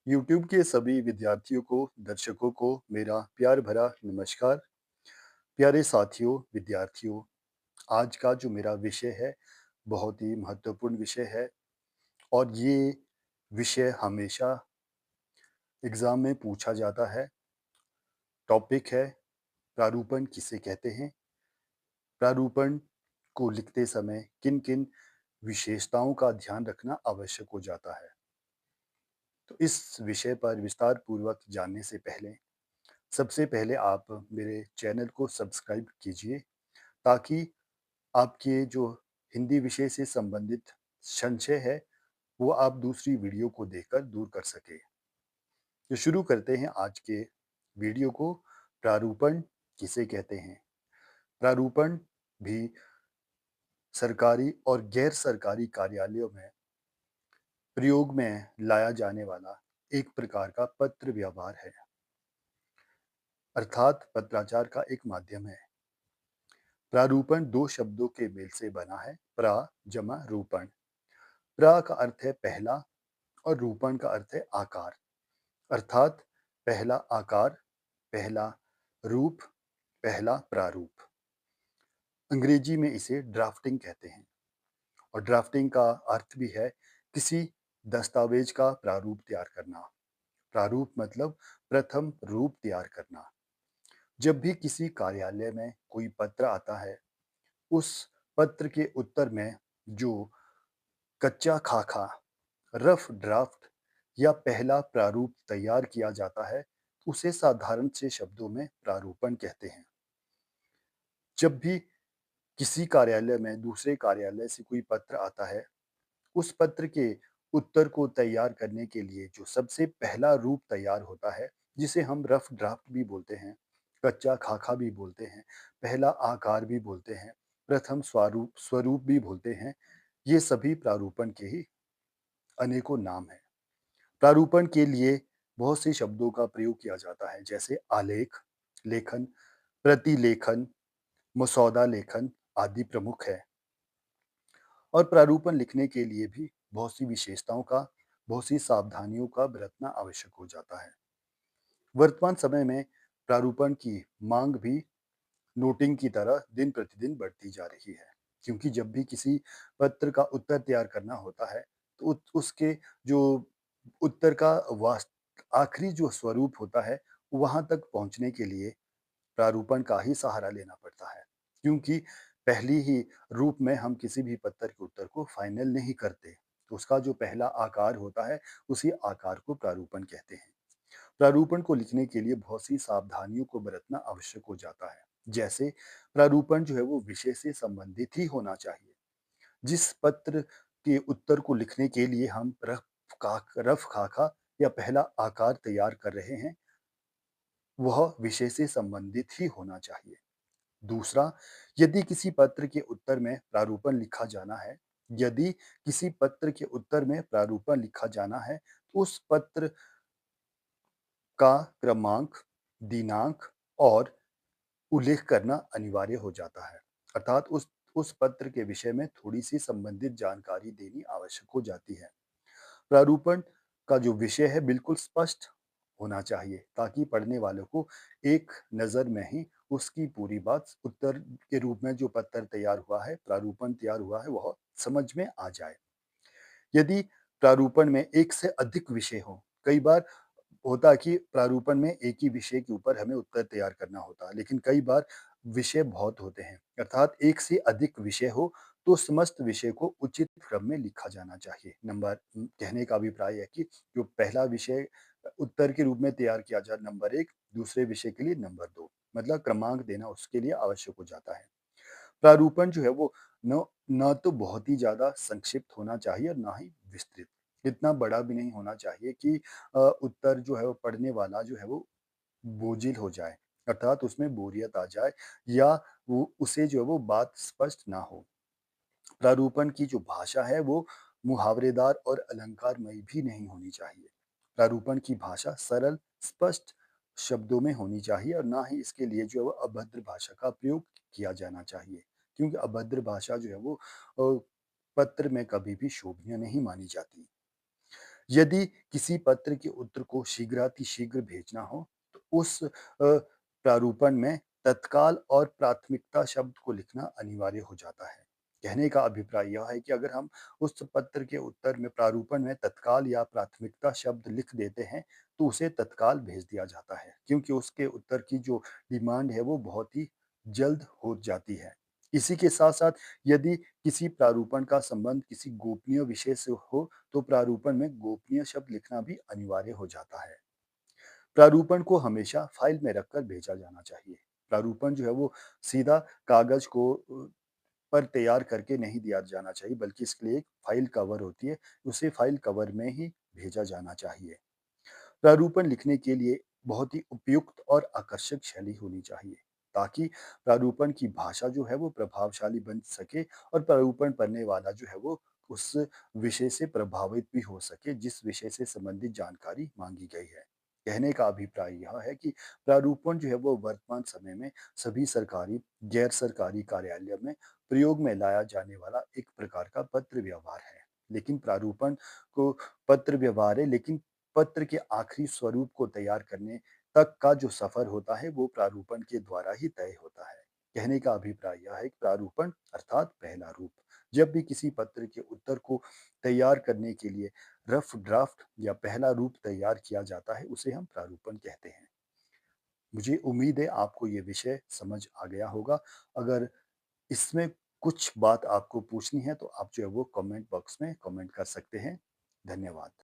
YouTube के सभी विद्यार्थियों को, दर्शकों को मेरा प्यार भरा नमस्कार। प्यारे साथियों, विद्यार्थियों, आज का जो मेरा विषय है, बहुत ही महत्वपूर्ण विषय है और ये विषय हमेशा एग्ज़ाम में पूछा जाता है। टॉपिक है प्रारूपण किसे कहते हैं? प्रारूपण को लिखते समय किन-किन विशेषताओं का ध्यान रखना आवश्यक हो जाता है? तो इस विषय पर विस्तार पूर्वक जानने से पहले सबसे पहले आप मेरे चैनल को सब्सक्राइब कीजिए ताकि आपके जो हिंदी विषय से संबंधित संशय है, वो आप दूसरी वीडियो को देखकर दूर कर सकें। तो शुरू करते हैं आज के वीडियो को। प्रारूपण किसे कहते हैं? प्रारूपण भी सरकारी और गैर सरकारी कार्यालयों में प्रयोग में लाया जाने वाला एक प्रकार का पत्र व्यवहार है, अर्थात पत्राचार का एक माध्यम है। प्रारूपण दो शब्दों के मेल से बना है, प्रा जमा रूपण। प्रा का अर्थ है पहला और रूपण का अर्थ है आकार, अर्थात पहला आकार, पहला रूप, पहला प्रारूप। अंग्रेजी में इसे ड्राफ्टिंग कहते हैं और ड्राफ्टिंग का अर्थ भी है किसी दस्तावेज का प्रारूप तैयार करना। प्रारूप मतलब प्रथम रूप तैयार करना। जब भी किसी कार्यालय में कोई पत्र आता है, उस पत्र के उत्तर में जो कच्चा खाका, रफ ड्राफ्ट या पहला प्रारूप तैयार किया जाता है, उसे साधारण से शब्दों में प्रारूपण कहते हैं। जब भी किसी कार्यालय में दूसरे कार्यालय से कोई पत्र आता है, उस पत्र के उत्तर को तैयार करने के लिए जो सबसे पहला रूप तैयार होता है, जिसे हम रफ ड्राफ्ट भी बोलते हैं, कच्चा खाका भी बोलते हैं, पहला आकार भी बोलते हैं, प्रथम स्वरूप स्वरूप भी बोलते हैं, ये सभी प्रारूपण के ही अनेकों नाम हैं। प्रारूपण के लिए बहुत से शब्दों का प्रयोग किया जाता है, जैसे आलेख, लेखन, प्रतिलेखन, मसौदा लेखन आदि प्रमुख है। और प्रारूपण लिखने के लिए भी बहुत सी विशेषताओं का, बहुत सी सावधानियों का बरतना आवश्यक हो जाता है। वर्तमान समय में प्रारूपण की मांग भी नोटिंग की तरह दिन प्रतिदिन बढ़ती जा रही है, क्योंकि जब भी किसी पत्र का उत्तर तैयार करना होता है, तो उसके जो उत्तर का आखिरी जो स्वरूप होता है, वहाँ तक पहुँचने के लिए प्रारूपण का ही सहारा लेना पड़ता है, क्योंकि पहली ही रूप में हम किसी भी पत्र के उत्तर को फाइनल नहीं करते। तो उसका जो पहला आकार होता है, उसी आकार को प्रारूपण कहते हैं। प्रारूपण को लिखने के लिए बहुत सी सावधानियों को बरतना आवश्यक हो जाता है। जैसे प्रारूपण जो है वो विषय से संबंधित ही होना चाहिए। जिस पत्र के उत्तर को लिखने के लिए हम रफ खाका या पहला आकार तैयार कर रहे हैं, वह विषय से संबंधित ही होना चाहिए। दूसरा, यदि किसी पत्र के उत्तर में प्रारूपण लिखा जाना है, यदि किसी पत्र के उत्तर में प्रारूपण लिखा जाना है, तो उस पत्र का क्रमांक, दिनांक और उल्लेख करना अनिवार्य हो जाता है। अर्थात उस पत्र के विषय में थोड़ी-सी संबंधित जानकारी देनी आवश्यक हो जाती है। प्रारूपण का जो विषय है बिल्कुल स्पष्ट होना चाहिए, ताकि पढ़ने वालों को एक नज़र में ही उसकी पूरी बात उत्तर के रूप में जो पत्र तैयार हुआ है, प्रारूपण तैयार हुआ है, वह समझ में आ जाए। यदि प्रारूपण में एक से अधिक विषय हों, कई बार होता है कि प्रारूपण में एक ही विषय के ऊपर हमें उत्तर तैयार करना होता है, लेकिन कई बार विषय बहुत होते हैं, अर्थात एक से अधिक विषय हो, तो समस्त विषय को उचित क्रम में लिखा जाना चाहिए। कहने का अभिप्राय है कि जो पहला विषय उत्तर के रूप में तैयार किया जाए नंबर 1, दूसरे विषय के लिए नंबर 2, मतलब क्रमांक देना उसके लिए आवश्यक हो जाता है। प्रारूपण जो है वो न ना तो बहुत ही ज़्यादा संक्षिप्त होना चाहिए और ना ही विस्तृत। इतना बड़ा भी नहीं होना चाहिए कि उत्तर जो है वो पढ़ने वाला जो है वो बोझिल हो जाए, अर्थात उसमें बोरियत आ जाए या वो उसे जो है वो बात स्पष्ट ना हो। प्रारूपण की जो भाषा है वो मुहावरेदार और अलंकारमयी भी नहीं होनी चाहिए। प्रारूपण की भाषा सरल, स्पष्ट शब्दों में होनी चाहिए और ना ही इसके लिए जो है वो अभद्र भाषा का प्रयोग किया जाना चाहिए, क्योंकि अभद्र भाषा जो है वो पत्र में कभी भी शोभनीय नहीं मानी जाती। यदि किसी पत्र के उत्तर को शीघ्रातिशीघ्र भेजना हो, तो उस प्रारूपण में तत्काल और प्राथमिकता शब्द को लिखना अनिवार्य हो जाता है। कहने का अभिप्राय यह है कि अगर हम उस पत्र के उत्तर में प्रारूपण में तत्काल या प्राथमिकता शब्द लिख देते हैं, तो उसे तत्काल भेज दिया जाता है, क्योंकि उसके उत्तर की जो डिमांड है, वो बहुत ही जल्द हो जाती है। इसी के साथ-साथ यदि किसी प्रारूपण का संबंध किसी गोपनीय विषय से हो, तो प्रारूपण में गोपनीय शब्द लिखना भी अनिवार्य हो जाता है। प्रारूपण को हमेशा फाइल में रखकर भेजा जाना चाहिए। प्रारूपण जो है वो सीधा कागज़ को पर तैयार करके नहीं दिया जाना चाहिए, बल्कि इसके लिए एक फाइल कवर होती है, उसे फाइल कवर में ही भेजा जाना चाहिए। प्रारूपण लिखने के लिए बहुत ही उपयुक्त और आकर्षक शैली होनी चाहिए, ताकि प्रारूपण की भाषा जो है वो प्रभावशाली बन सके और प्रारूपण पढ़ने वाला जो है वो उस विषय से प्रभावित भी हो सके, जिस विषय से संबंधित जानकारी मांगी गई है। कहने का अभिप्राय यह है कि प्रारूपण जो है वो वर्तमान समय में सभी सरकारी, गैर सरकारी कार्यालय में प्रयोग में लाया जाने वाला एक प्रकार का पत्र व्यवहार है। लेकिन प्रारूपण को पत्र व्यवहार है, लेकिन पत्र के आखिरी स्वरूप को तैयार करने तक का जो सफर होता है, वो प्रारूपण के द्वारा ही तय होता है। कहने का अभिप्राय यह है कि प्रारूपण अर्थात पहला रूप। जब भी किसी पत्र के उत्तर को तैयार करने के लिए रफ ड्राफ्ट या पहला रूप तैयार किया जाता है, उसे हम प्रारूपण कहते हैं। मुझे उम्मीद है आपको ये विषय समझ आ गया होगा। अगर इसमें कुछ बात आपको पूछनी है, तो आप जो है वो कमेंट बॉक्स में कमेंट कर सकते हैं। धन्यवाद।